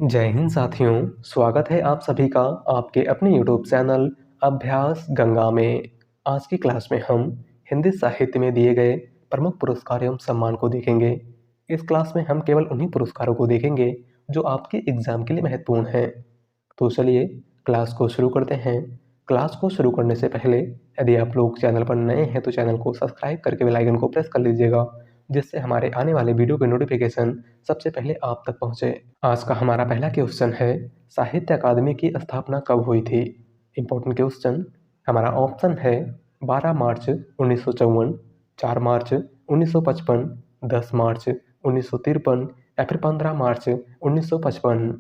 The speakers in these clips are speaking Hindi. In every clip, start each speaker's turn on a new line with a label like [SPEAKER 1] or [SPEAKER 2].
[SPEAKER 1] जय हिंद साथियों, स्वागत है आप सभी का आपके अपने यूट्यूब चैनल अभ्यास गंगा में। आज की क्लास में हम हिंदी साहित्य में दिए गए प्रमुख पुरस्कार एवं सम्मान को देखेंगे। इस क्लास में हम केवल उन्हीं पुरस्कारों को देखेंगे जो आपके एग्जाम के लिए महत्वपूर्ण हैं। तो चलिए क्लास को शुरू करते हैं। क्लास को शुरू करने से पहले यदि आप लोग चैनल पर नए हैं तो चैनल को सब्सक्राइब करके बेल आइकन को प्रेस कर लीजिएगा, जिससे हमारे आने वाले वीडियो के नोटिफिकेशन सबसे पहले आप तक पहुंचे। आज का हमारा पहला क्वेश्चन है, साहित्य अकादमी की स्थापना कब हुई थी? Important question. हमारा ऑप्शन है 12 मार्च 1954, 4 मार्च 1955, 10 मार्च 1953 या फिर 15 मार्च 1955।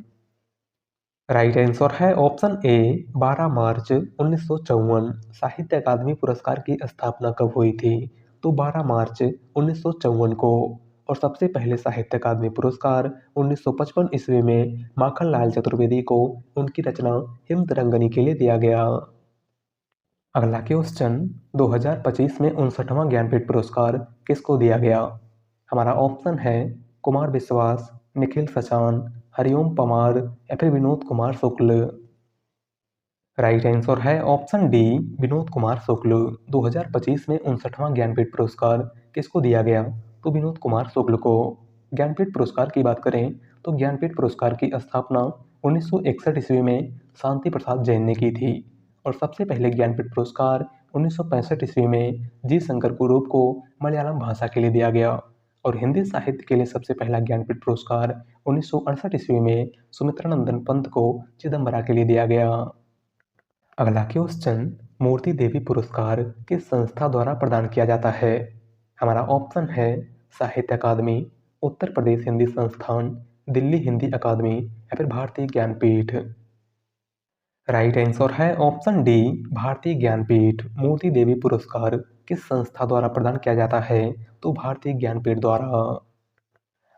[SPEAKER 1] राइट आंसर है ऑप्शन ए 12 मार्च 1954। साहित्य अकादमी पुरस्कार की स्थापना कब हुई थी? तो 12 मार्च 1954 को। और सबसे पहले साहित्य अकादमी पुरस्कार 1955 ईस्वी में माखनलाल चतुर्वेदी को उनकी रचना हिमतरंगिनी के लिए दिया गया। अगला क्वेश्चन, 2025 में 59वां ज्ञानपीठ पुरस्कार किसको दिया गया? हमारा ऑप्शन है कुमार विश्वास, निखिल सचान, हरिओम पमार या फिर विनोद कुमार शुक्ल। राइट आंसर है ऑप्शन डी विनोद कुमार शुक्ल। 2025 में 59वां ज्ञानपीठ पुरस्कार किसको दिया गया? तो विनोद कुमार शुक्ल को। ज्ञानपीठ पुरस्कार की बात करें तो ज्ञानपीठ पुरस्कार की स्थापना 1961 ईस्वी में शांति प्रसाद जैन ने की थी। और सबसे पहले ज्ञानपीठ पुरस्कार 1965 ईस्वी में जी शंकर कुरूप को मलयालम भाषा के लिए दिया गया। और हिंदी साहित्य के लिए सबसे पहला ज्ञानपीठ पुरस्कार 1968 ईस्वी में सुमित्रानंदन पंत को चिदम्बरा के लिए दिया गया। अगला क्वेश्चन, मूर्ति देवी पुरस्कार किस संस्था द्वारा प्रदान किया जाता है? हमारा ऑप्शन है साहित्य अकादमी, उत्तर प्रदेश हिंदी संस्थान, दिल्ली हिंदी अकादमी या फिर भारतीय ज्ञानपीठ। राइट आंसर है ऑप्शन डी भारतीय ज्ञानपीठ। मूर्ति देवी पुरस्कार किस संस्था द्वारा प्रदान किया जाता है? तो भारतीय ज्ञानपीठ द्वारा।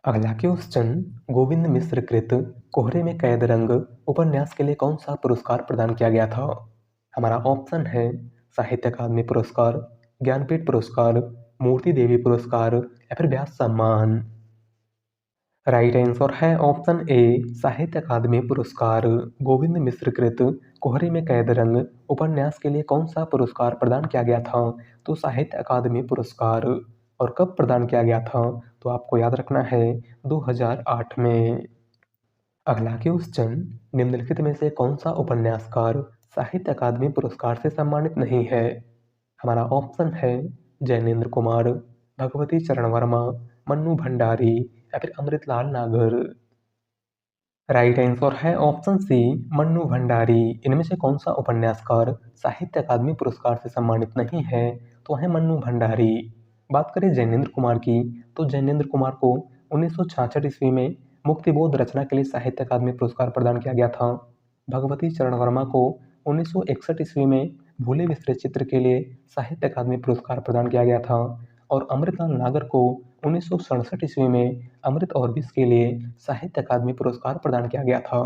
[SPEAKER 1] अगला क्वेश्चन, गोविंद मिश्र कृत कोहरे में कैद रंग उपन्यास के लिए कौन सा पुरस्कार प्रदान किया गया था? हमारा ऑप्शन है साहित्य अकादमी पुरस्कार, ज्ञानपीठ पुरस्कार, मूर्ति देवी पुरस्कार या फिर व्यास सम्मान। राइट आंसर है ऑप्शन ए साहित्य अकादमी पुरस्कार। गोविंद मिश्र कृत कोहरे में कैद रंग उपन्यास के लिए कौन सा पुरस्कार प्रदान किया गया था? तो साहित्य अकादमी पुरस्कार। और कब प्रदान किया गया था? तो आपको याद रखना है 2008 में। अगला क्वेश्चन, निम्नलिखित में से कौन सा उपन्यासकार साहित्य अकादमी पुरस्कार से सम्मानित नहीं है? हमारा ऑप्शन है जैनेन्द्र कुमार, भगवती चरण वर्मा, मन्नू भंडारी या फिर अमृतलाल नागर। राइट आंसर है ऑप्शन सी मन्नू भंडारी। इनमें से कौन सा उपन्यासकार साहित्य अकादमी पुरस्कार से सम्मानित नहीं है? तो है मन्नू भंडारी। बात करें जैनेन्द्र कुमार की तो जैनेन्द्र कुमार को 1966 ईस्वी में मुक्तिबोध रचना के लिए साहित्य अकादमी पुरस्कार प्रदान किया गया था। भगवती चरण वर्मा को 1961 ईस्वी में भूले बिसरे चित्र के लिए साहित्य अकादमी पुरस्कार प्रदान किया गया था। और अमृतलाल नागर को 1967 ईस्वी में अमृत और विष के लिए साहित्य अकादमी पुरस्कार प्रदान किया गया था।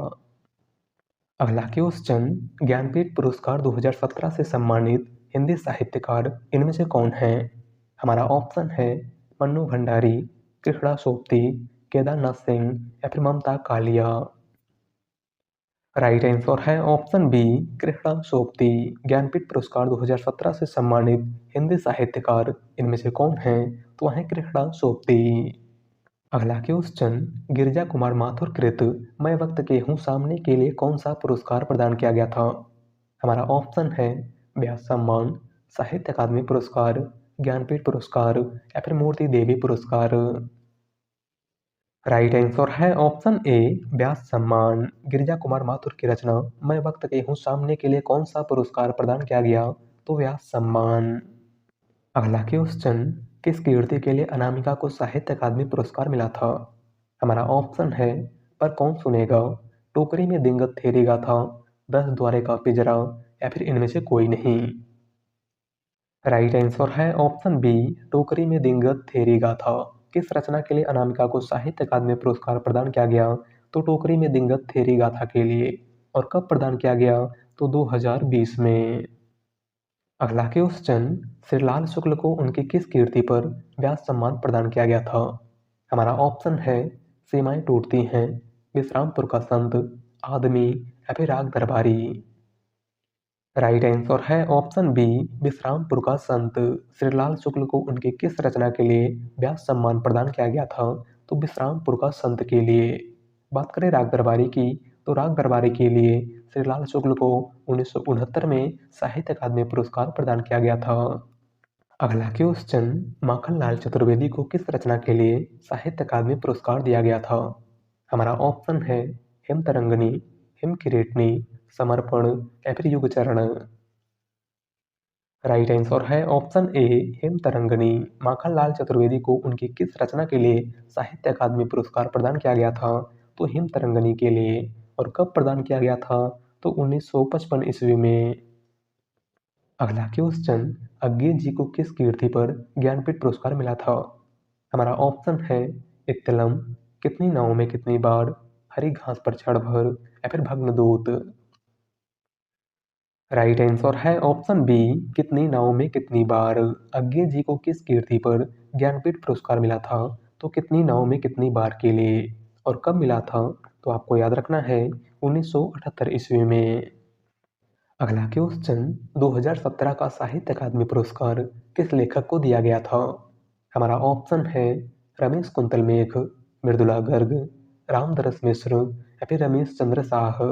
[SPEAKER 1] अगला क्वेश्चन, ज्ञानपीठ पुरस्कार 2017 से सम्मानित हिंदी साहित्यकार इनमें से कौन है? हमारा ऑप्शन है मन्नू भंडारी, कृष्णा सोबती, केदारनाथ सिंह या फिर ममता कालिया। राइट आंसर है ऑप्शन बी कृष्णा सोबती। ज्ञानपीठ पुरस्कार 2017 से सम्मानित हिंदी साहित्यकार इनमें से कौन है? तो है कृष्णा सोबती। अगला क्वेश्चन, गिरिजा कुमार माथुर कृत मैं वक्त के हूँ सामने के लिए कौन सा पुरस्कार प्रदान किया गया था? हमारा ऑप्शन है व्यास सम्मान, साहित्य अकादमी पुरस्कार, ज्ञानपीठ पुरस्कार या फिर मूर्ति देवी पुरस्कार। राइट आंसर है ऑप्शन ए व्यास सम्मान। गिरिजा कुमार माथुर की रचना मैं वक्त के हूँ सामने के लिए कौन सा पुरस्कार प्रदान किया गया? तो व्यास सम्मान। अगला क्वेश्चन, किस कीर्ति के लिए अनामिका को साहित्य अकादमी पुरस्कार मिला था? हमारा ऑप्शन है पर कौन सुनेगा, टोकरी में दिंगत थेरी गाथा, 10 द्वारे का पिंजरा या फिर इनमें से कोई नहीं। राइट आंसर है ऑप्शन बी टोकरी में दिंगत थेरी गाथा। किस रचना के लिए अनामिका को साहित्य अकादमी पुरस्कार प्रदान किया गया? तो टोकरी में दिंगत थेरी गाथा के लिए। और कब प्रदान किया गया? तो 2020 में। अगला क्वेश्चन, श्रीलाल शुक्ल को उनकी किस कीर्ति पर व्यास सम्मान प्रदान किया गया था? हमारा ऑप्शन है सीमाएं टूटती हैं, विश्रामपुर का संत, आदमी या फिर राग दरबारी। राइट आंसर है ऑप्शन बी, विश्रामपुर का संत। श्रीलाल शुक्ल को उनकी किस रचना के लिए व्यास सम्मान प्रदान किया गया था? तो विश्रामपुर का संत के लिए। बात करें राग दरबारी की, तो राग दरबारी के लिए श्रीलाल शुक्ल को 1969 में साहित्य अकादमी पुरस्कार प्रदान किया गया था। अगला क्वेश्चन, माखनलाल चतुर्वेदी को किस रचना के लिए साहित्य अकादमी पुरस्कार दिया गया था? हमारा ऑप्शन है हिम तरंगिणी, हिम किरीटनी, समर्पण या फिर युग चरण। राइट आंसर है ऑप्शन ए, हिम तरंगिणी। माखनलाल चतुर्वेदी को उनकी किस रचना के लिए साहित्य अकादमी पुरस्कार प्रदान किया गया था? तो हिम तरंगिणी के लिए। और कब प्रदान किया गया था? तो 1955 ईस्वी में। अगला क्वेश्चन, अज्ञे जी को किस कीर्ति पर ज्ञानपीठ पुरस्कार मिला था? हमारा ऑप्शन है इत्तलम, कितनी नावों में कितनी बार, हरी घास पर क्षण भर या फिर भग्नदूत। राइट आंसर है ऑप्शन बी, कितनी नावों में कितनी बार। अज्ञे जी को किस कीर्ति पर ज्ञानपीठ पुरस्कार मिला था? तो कितनी नावों में कितनी बार के लिए। और कब मिला था? तो आपको याद रखना है 1978 ईस्वी में। अगला क्वेश्चन, 2017 का साहित्य अकादमी पुरस्कार किस लेखक को दिया गया था? हमारा ऑप्शन है रमेश कुंतल मेघ, मृदुला गर्ग, रामदरस मिश्र या फिर रमेश चंद्र शाह।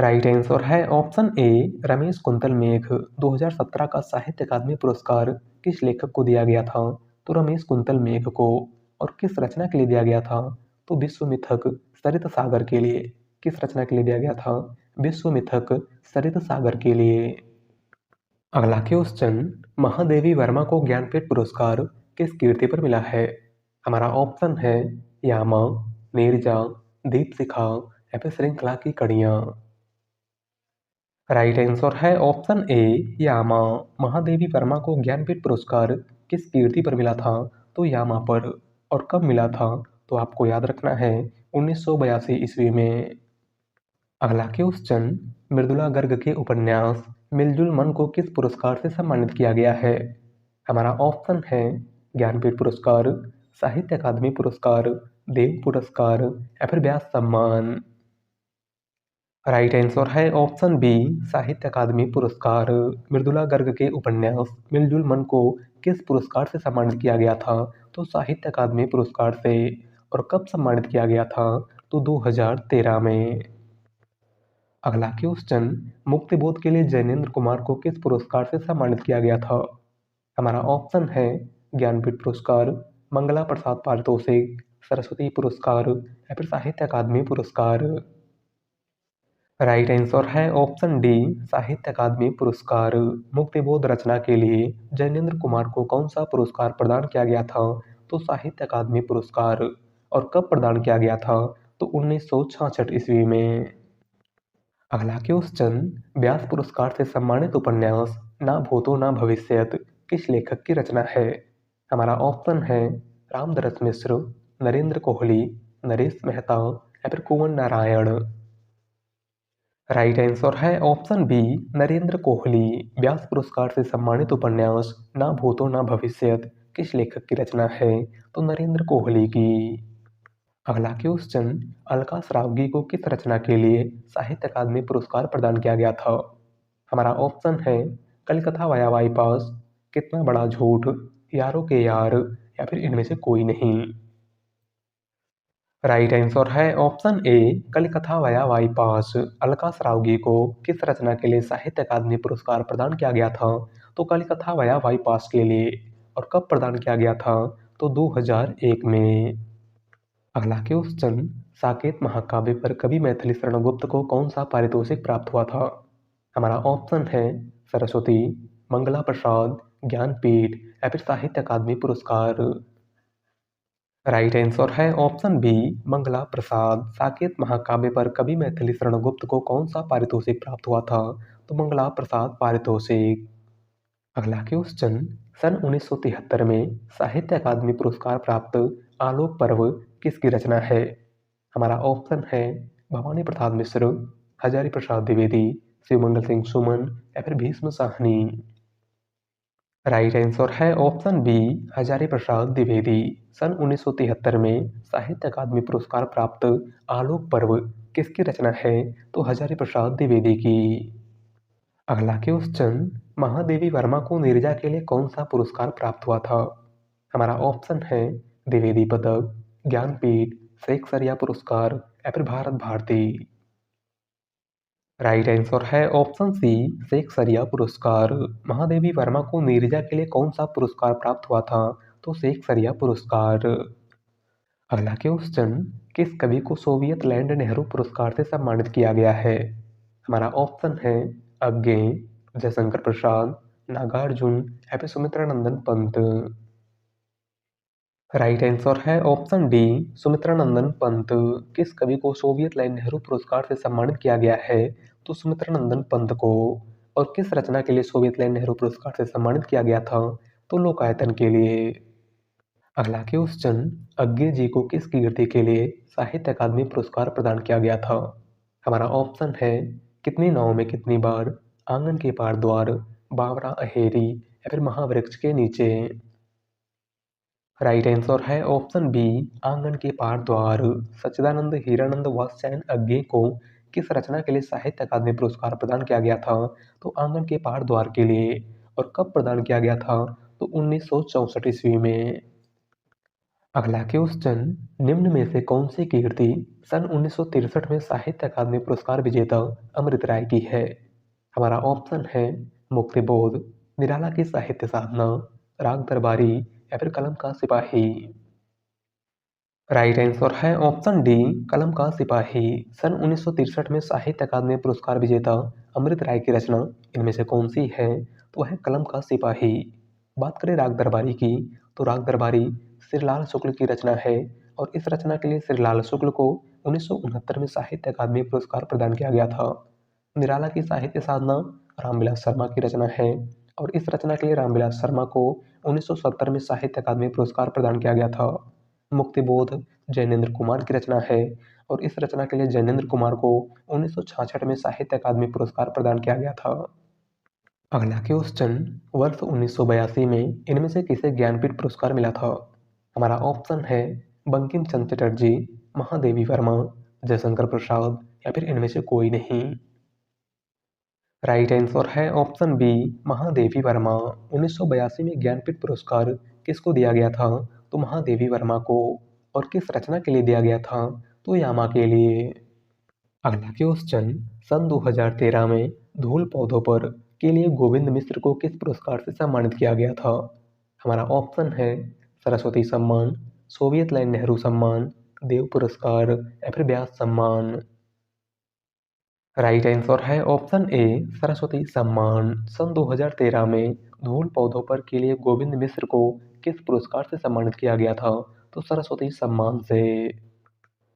[SPEAKER 1] राइट आंसर है ऑप्शन ए, रमेश कुंतल मेघ। 2017 का साहित्य अकादमी पुरस्कार किस लेखक को दिया गया था? तो रमेश कुंतल मेघ को। और किस रचना के लिए दिया गया था? तो विश्व मिथक सरित सागर के लिए। किस रचना के लिए दिया गया था? विश्व मिथक सरित सागर के लिए। अगला क्वेश्चन, महादेवी वर्मा को ज्ञानपीठ पुरस्कार किस कीर्ति पर मिला है? हमारा ऑप्शन है यामा, नीरजा, दीपशिखा या फिर श्रृंखला की कड़ियाँ। राइट आंसर है ऑप्शन ए, यामा। महादेवी वर्मा को ज्ञानपीठ पुरस्कार किस कीर्ति पर मिला था? तो यामा पर। और कब मिला था? तो आपको याद रखना है 1982 ईस्वी में। अगला क्वेश्चन, मृदुला गर्ग के उपन्यास मिलजुल मन को किस पुरस्कार से सम्मानित किया गया है? हमारा ऑप्शन है ज्ञानपीठ पुरस्कार, साहित्य अकादमी पुरस्कार, देव पुरस्कार या फिर व्यास सम्मान। राइट आंसर है ऑप्शन बी, साहित्य अकादमी पुरस्कार। मृदुला गर्ग के उपन्यास मिलजुल मन को किस पुरस्कार से सम्मानित किया गया था? तो साहित्य अकादमी पुरस्कार से। और कब सम्मानित किया गया था? तो 2013 में। अगला क्वेश्चन, मुक्तिबोध के लिए जैनेंद्र कुमार को किस पुरस्कार से सम्मानित किया गया था? हमारा ऑप्शन है ज्ञानपीठ पुरस्कार, मंगला प्रसाद पारितोषिक, सरस्वती पुरस्कार या फिर साहित्य अकादमी पुरस्कार। राइट आंसर है ऑप्शन डी, साहित्य अकादमी पुरस्कार। मुक्तिबोध रचना के लिए जैनेंद्र कुमार को कौन सा पुरस्कार प्रदान किया गया था? तो साहित्य अकादमी पुरस्कार। और कब प्रदान किया गया था? तो 1966 ईस्वी में। अगला क्वेश्चन, व्यास पुरस्कार से सम्मानित उपन्यास ना भूतो ना भविष्यत किस लेखक की रचना है? हमारा ऑप्शन है रामदरस मिश्र, नरेंद्र कोहली, नरेश मेहता या फिर कुंवर नारायण। राइट आंसर है ऑप्शन बी, नरेंद्र कोहली। व्यास पुरस्कार से सम्मानित उपन्यास ना भूतो ना भविष्यत किस लेखक की रचना है? तो नरेंद्र कोहली की। अगला क्वेश्चन, अलका श्रावगी को किस रचना के लिए साहित्य अकादमी पुरस्कार प्रदान किया गया था? हमारा ऑप्शन है कलकत्ता वाया बाईपास, कितना बड़ा झूठ, यारों के यार या फिर इनमें से कोई नहीं। राइट आंसर है option a, Calcutta via bypass. Alka Saraogi को किस रचना के लिए साहित्य अकादमी पुरस्कार प्रदान किया गया था? तो कलकत्ता वाया बाईपास के लिए। और कब प्रदान किया गया था? तो 2001 में। अगला क्वेश्चन, साकेत महाकाव्य पर कवि मैथिली शरण गुप्त को कौन सा पारितोषिक प्राप्त हुआ था? हमारा ऑप्शन है सरस्वती, मंगला प्रसाद, ज्ञानपीठ या फिर साहित्य अकादमी पुरस्कार। राइट आंसर है ऑप्शन बी, मंगला प्रसाद। साकेत महाकाव्य पर कवि मैथिली शरण गुप्त को कौन सा पारितोषिक प्राप्त हुआ था? तो मंगला प्रसाद पारितोषिक। अगला क्वेश्चन, सन 1973 में साहित्य अकादमी पुरस्कार प्राप्त आलोक पर्व किसकी रचना है? हमारा ऑप्शन है भवानी प्रसाद मिश्र, हजारी प्रसाद द्विवेदी, शिवमंगल सिंह सुमन या फिर भीष्म साहनी। राइट आंसर है ऑप्शन बी हजारी प्रसाद द्विवेदी। सन 1973 में साहित्य अकादमी पुरस्कार प्राप्त आलोक पर्व किसकी रचना है? तो हजारी प्रसाद द्विवेदी की। अगला क्वेश्चन, महादेवी वर्मा को नीरजा के लिए कौन सा पुरस्कार प्राप्त हुआ था? हमारा ऑप्शन है द्विवेदी पदक, ज्ञानपीठ, शेखसरिया पुरस्कार या फिर भारत भारती। राइट आंसर है ऑप्शन सी शेखसरिया पुरस्कार। महादेवी वर्मा को नीरजा के लिए कौन सा पुरस्कार प्राप्त हुआ था? तो शेखसरिया पुरस्कार। अगला क्वेश्चन, किस कवि को सोवियत लैंड नेहरू पुरस्कार से सम्मानित किया गया है? हमारा ऑप्शन है अज्ञे, जयशंकर प्रसाद, नागार्जुन या फिर सुमित्रा नंदन पंत। राइट आंसर है ऑप्शन डी सुमित्रा नंदन पंत। किस कवि को सोवियत लैंड नेहरू पुरस्कार से सम्मानित किया गया है? तो सुमित्रा नंदन पंत को। और किस रचना के लिए सोवियत लैंड नेहरू पुरस्कार से सम्मानित किया गया था? तो लोकायतन के लिए। अगला क्वेश्चन, अज्ञे जी को किस कृति के लिए साहित्य अकादमी पुरस्कार प्रदान किया गया था? हमारा ऑप्शन है कितनी नाव में कितनी बार, आंगन के पार द्वार, बावरा अहेरी या फिर महावृक्ष के नीचे। राइट आंसर है ऑप्शन बी आंगन के पार द्वार। सच्चिदानंद हीरानंद वात्स्यायन अज्ञे को किस रचना के लिए साहित्य अकादमी पुरस्कार प्रदान किया गया था? तो आंगन के पार द्वार के लिए। और कब प्रदान किया गया था? तो 1964 ईस्वी में। अगला क्वेश्चन, निम्न में से कौन सी कीर्ति सन 1963 में साहित्य अकादमी पुरस्कार विजेता अमृत राय की है? हमारा ऑप्शन है मुक्तिबोध, निराला की साहित्य साधना, राग दरबारी या फिर कलम का सिपाही। राइट आंसर है ऑप्शन डी कलम का सिपाही। सन 1963 में साहित्य अकादमी पुरस्कार विजेता अमृत राय की रचना इनमें से कौन सी है? तो है कलम का सिपाही। बात करें राग दरबारी की, तो राग दरबारी श्रीलाल शुक्ल की रचना है। और इस रचना के लिए श्रीलाल शुक्ल को 1969 में साहित्य अकादमी पुरस्कार प्रदान किया गया था। निराला की साहित्य साधना रामविलास शर्मा की रचना है। और इस रचना के लिए रामविलास शर्मा को 1970 में साहित्य अकादमी पुरस्कार प्रदान किया गया था। मुक्तिबोध जैनेन्द्र कुमार की रचना है। और इस रचना के लिए जैनेन्द्र कुमार को 1966 में साहित्य अकादमी पुरस्कार प्रदान किया गया था। अगला क्वेश्चन, वर्ष 1982 में इनमें से किसे ज्ञानपीठ पुरस्कार मिला था? हमारा ऑप्शन है बंकिम चंद्र चटर्जी, महादेवी वर्मा, जयशंकर प्रसाद या फिर इनमें से कोई नहीं। राइट आंसर है ऑप्शन बी महादेवी वर्मा। 1982 में ज्ञानपीठ पुरस्कार किसको दिया गया था? तो महादेवी वर्मा को। और किस रचना के लिए दिया गया था? तो यामा के लिए। अगला क्वेश्चन, सन 2013 में धूल पौधों पर के लिए गोविंद मिश्र को किस पुरस्कार से सम्मानित किया गया था? हमारा ऑप्शन है सरस्वती सम्मान, सोवियत लैंड नेहरू सम्मान, देव पुरस्कार या फिर व्यास सम्मान। राइट आंसर है ऑप्शन ए सरस्वती सम्मान। सन 2013 में धूल पौधों पर के लिए गोविंद मिश्र को किस पुरस्कार से सम्मानित किया गया था? तो सरस्वती सम्मान से।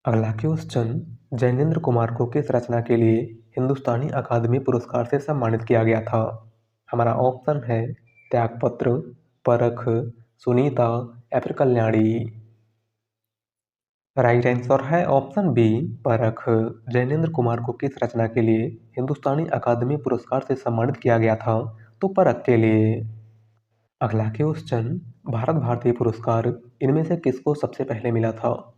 [SPEAKER 1] अगला क्वेश्चन, जैनेन्द्र कुमार को किस रचना के लिए हिंदुस्तानी अकादमी पुरस्कार से सम्मानित किया गया था? हमारा ऑप्शन है त्यागपत्र, परख, सुनीता या फिर कल्याणी। राइट आंसर है ऑप्शन बी परख। जैनेन्द्र कुमार को किस रचना के लिए हिंदुस्तानी अकादमी पुरस्कार से सम्मानित किया गया था? तो परख के लिए। अगला क्वेश्चन, भारत भारती पुरस्कार इनमें से किसको सबसे पहले मिला था?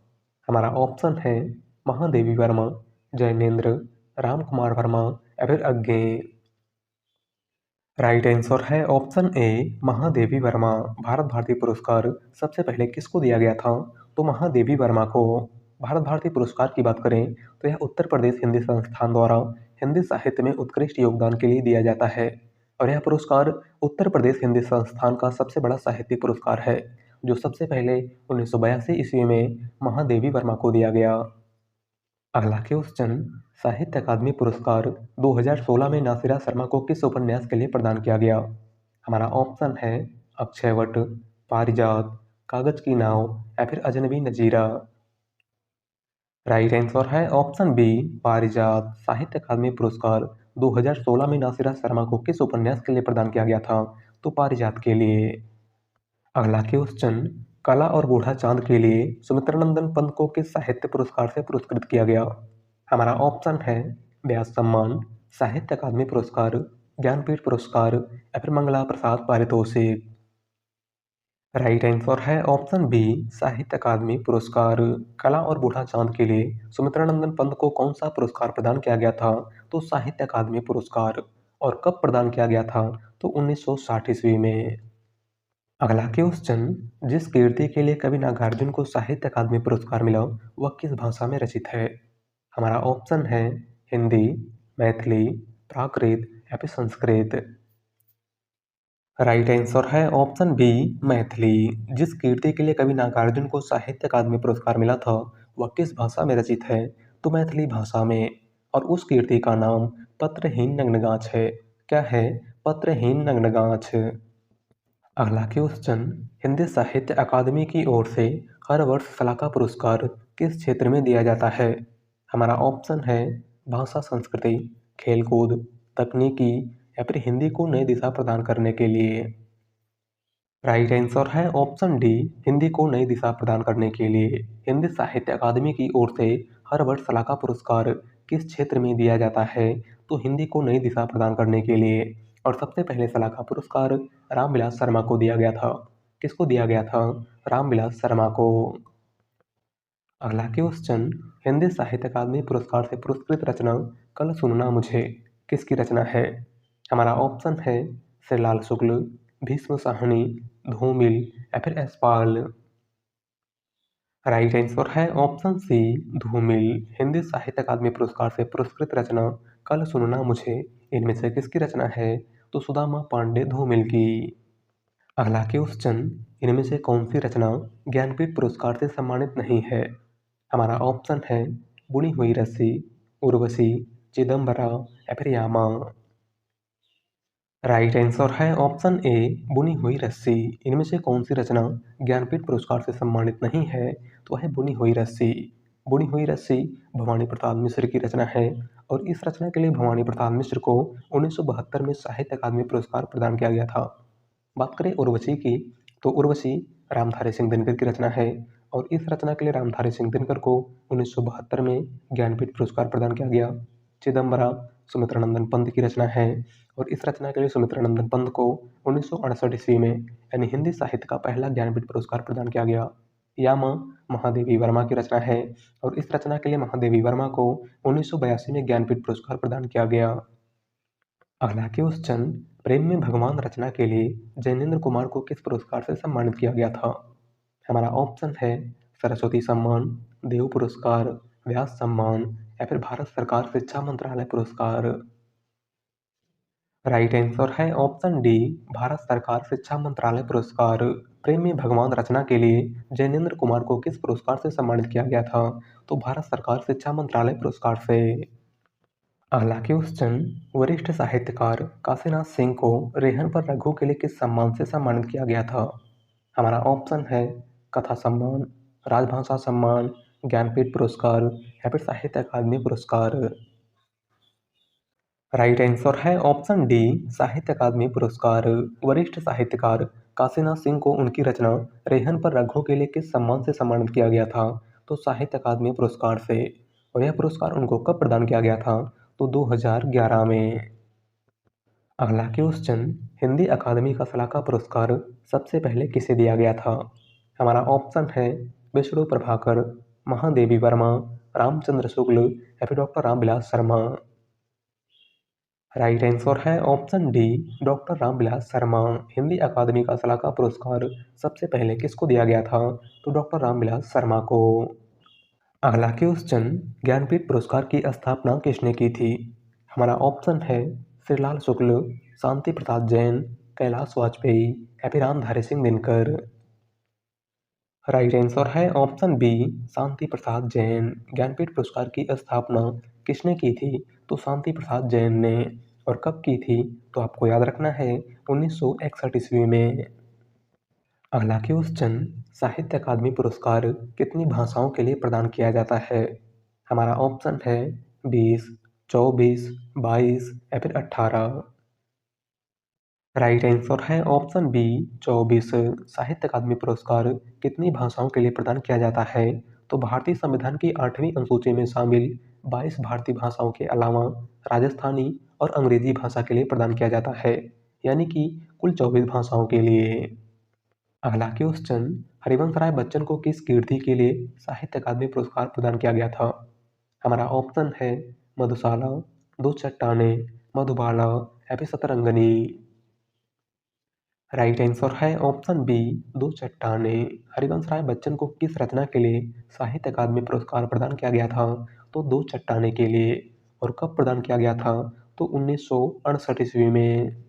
[SPEAKER 1] हमारा ऑप्शन है महादेवी वर्मा, जैनेन्द्र, राम कुमार वर्मा या फिर अज्ञे। राइट आंसर है ऑप्शन ए महादेवी वर्मा। भारत भारती पुरस्कार सबसे पहले किसको दिया गया था? तो महादेवी वर्मा को। भारत भारती पुरस्कार की बात करें तो यह उत्तर प्रदेश हिंदी संस्थान द्वारा हिंदी साहित्य में उत्कृष्ट योगदान के लिए दिया जाता है। और यह पुरस्कार उत्तर प्रदेश हिंदी संस्थान का सबसे बड़ा साहित्यिक पुरस्कार है, जो सबसे पहले 1982 ईस्वी में महादेवी वर्मा को दिया गया। अगला क्वेश्चन, साहित्य अकादमी पुरस्कार 2016 में नासिरा शर्मा को किस उपन्यास के लिए प्रदान किया गया? हमारा ऑप्शन है अक्षयवट, पारिजात, कागज की नाव या फिर अजनबी नजीरा। राइट आंसर है ऑप्शन बी पारिजात। साहित्य अकादमी पुरस्कार 2016 में नासिरा शर्मा को किस उपन्यास के लिए प्रदान किया गया था? तो पारिजात के लिए। अगला क्वेश्चन, कला और बूढ़ा चांद के लिए सुमित्रानंदन पंत को किस साहित्य पुरस्कार से पुरस्कृत किया गया? हमारा ऑप्शन है व्यास सम्मान, साहित्य अकादमी पुरस्कार, ज्ञानपीठ पुरस्कार या फिर मंगला प्रसाद पारितोषिक। राइट आंसर है ऑप्शन बी साहित्य अकादमी पुरस्कार। कला और बूढ़ा चांद के लिए सुमित्रा नंदन पंत को कौन सा पुरस्कार प्रदान किया गया था? तो साहित्य अकादमी पुरस्कार। और कब प्रदान किया गया था? तो 1960 ईस्वी में। अगला क्वेश्चन, जिस कृति के लिए कवि नागार्जुन को साहित्य अकादमी पुरस्कार मिला वह किस भाषा में रचित है? हमारा ऑप्शन है हिंदी, मैथिली, प्राकृत या फिर संस्कृत। राइट आंसर है ऑप्शन बी मैथिली। जिस कृति के लिए कवि नागार्जुन को साहित्य अकादमी पुरस्कार मिला था वह किस भाषा में रचित है? तो मैथिली भाषा में। और उस कृति का नाम पत्रहीन नग्नगाछ है। क्या है? पत्रहीन नग्नगाछ। अगला क्वेश्चन, हिंदी साहित्य अकादमी की ओर से हर वर्ष शलाका पुरस्कार किस क्षेत्र में दिया जाता है? हमारा ऑप्शन है भाषा संस्कृति, खेलकूद, तकनीकी या फिर हिंदी को नई दिशा प्रदान करने के लिए। राइट आंसर है ऑप्शन डी हिंदी को नई दिशा प्रदान करने के लिए। हिंदी साहित्य अकादमी की ओर से हर वर्ष शलाका पुरस्कार किस क्षेत्र में दिया जाता है? तो हिंदी को नई दिशा प्रदान करने के लिए। और सबसे पहले शलाका पुरस्कार रामविलास शर्मा को दिया गया था। किसको दिया गया था? रामविलास शर्मा को। अगला क्वेश्चन, हिंदी साहित्य अकादमी पुरस्कार से पुरस्कृत रचना कल सुनना मुझे किसकी रचना है? हमारा ऑप्शन है श्रीलाल शुक्ल, भीष्म साहनी, धूमिल या फिर यशपाल। राइट आंसर है ऑप्शन सी धूमिल। हिंदी साहित्य अकादमी पुरस्कार से पुरस्कृत रचना कल सुनना मुझे इनमें से किसकी रचना है? तो सुदामा पांडे धूमिल की। अगला क्वेश्चन, इनमें से कौन सी रचना ज्ञानपीठ पुरस्कार से सम्मानित नहीं है? हमारा ऑप्शन है बुनी हुई रस्सी, उर्वशी, चिदम्बरा या फिर यामा। राइट आंसर है ऑप्शन ए बुनी हुई रस्सी। इनमें से कौन सी रचना ज्ञानपीठ पुरस्कार से सम्मानित नहीं है? तो है बुनी हुई रस्सी। बुनी हुई रस्सी भवानी प्रसाद मिश्र की रचना है और इस रचना के लिए भवानी प्रसाद मिश्र को 1972 में साहित्य अकादमी पुरस्कार प्रदान किया गया था। बात करें उर्वशी की, तो उर्वशी रामधारी सिंह दिनकर की रचना है और इस रचना के लिए रामधारी सिंह दिनकर को 1972 में ज्ञानपीठ पुरस्कार प्रदान किया गया। चिदम्बरा सुमित्रा नंदन पंत की रचना है और इस रचना के लिए सुमित्रा नंदन पंत को 1968 ईस्वी में यानी हिंदी साहित्य का पहला ज्ञानपीठ पुरस्कार प्रदान किया गया। यामा महादेवी वर्मा की रचना है और इस रचना के लिए महादेवी वर्मा को 1982 में ज्ञानपीठ पुरस्कार प्रदान किया गया। अगला क्वेश्चन, प्रेम में भगवान रचना के लिए जैनेंद्र कुमार को किस पुरस्कार से सम्मानित किया गया था? हमारा ऑप्शन है सरस्वती सम्मान, देव पुरस्कार, व्यास सम्मान या फिर भारत सरकार शिक्षा मंत्रालय पुरस्कार। राइट आंसर है ऑप्शन डी भारत सरकार शिक्षा मंत्रालय पुरस्कार। प्रेम में भगवान रचना के लिए जैनेंद्र कुमार को किस पुरस्कार से सम्मानित किया गया था? तो भारत सरकार शिक्षा मंत्रालय पुरस्कार से। अगला क्वेश्चन, वरिष्ठ साहित्यकार काशीनाथ सिंह को रेहन पर रघु के लिए किस सम्मान से सम्मानित किया गया था? हमारा ऑप्शन है कथा सम्मान, राजभाषा सम्मान, ज्ञानपीठ पुरस्कार या फिर साहित्य अकादमी पुरस्कार। राइट आंसर है ऑप्शन डी साहित्य अकादमी पुरस्कार। वरिष्ठ साहित्यकार काशीनाथ सिंह को उनकी रचना रेहन पर रघु के लिए किस सम्मान से सम्मानित किया गया था? तो साहित्य अकादमी पुरस्कार से। और यह पुरस्कार उनको कब प्रदान किया गया था? तो 2011 में। अगला क्वेश्चन, हिंदी अकादमी का शलाका पुरस्कार सबसे पहले किसे दिया गया था? हमारा ऑप्शन है विष्णु प्रभाकर, महादेवी वर्मा, रामचंद्र शुक्ल या फिर doctor Ramvilas Sharma. Right answer है option D doctor Ramvilas Sharma. Hindi Akademi का शलाका पुरस्कार सबसे पहले किसको दिया गया था? तो डॉक्टर रामविलास शर्मा को। अगला क्वेश्चन, ज्ञानपीठ पुरस्कार की स्थापना किसने की थी? हमारा ऑप्शन है श्रीलाल शुक्ल, शांति प्रसाद जैन, कैलाश वाजपेयी या फिर रामधारी सिंह दिनकर। राइट आंसर है ऑप्शन बी शांति प्रसाद जैन। ज्ञानपीठ पुरस्कार की स्थापना किसने की थी? तो शांति प्रसाद जैन ने। और कब की थी? तो आपको याद रखना है 1961 ईस्वी में। अगला क्वेश्चन, साहित्य अकादमी पुरस्कार कितनी भाषाओं के लिए प्रदान किया जाता है? हमारा ऑप्शन है 20, 24, 22 या फिर 18। राइट आंसर है ऑप्शन बी 24। साहित्य अकादमी पुरस्कार कितनी भाषाओं के लिए प्रदान किया जाता है? तो भारतीय संविधान की 8वीं अनुसूची में शामिल 22 भारतीय भाषाओं के अलावा राजस्थानी, और अंग्रेजी भाषा के लिए प्रदान किया जाता है, यानी कि कुल 24 भाषाओं के लिए। अगला क्वेश्चन, हरिवंश राय बच्चन को किस कीर्ति के लिए साहित्य अकादमी पुरस्कार प्रदान किया गया था? हमारा ऑप्शन है मधुशाला, दो चट्टानें, मधुबाला या फिर सतरंगनी। राइट आंसर है ऑप्शन बी, दो चट्टानें। हरिवंश राय बच्चन को किस रचना के लिए साहित्य अकादमी पुरस्कार प्रदान किया गया था? तो दो चट्टानें के लिए। और कब प्रदान किया गया था? तो 1968 ईस्वी में।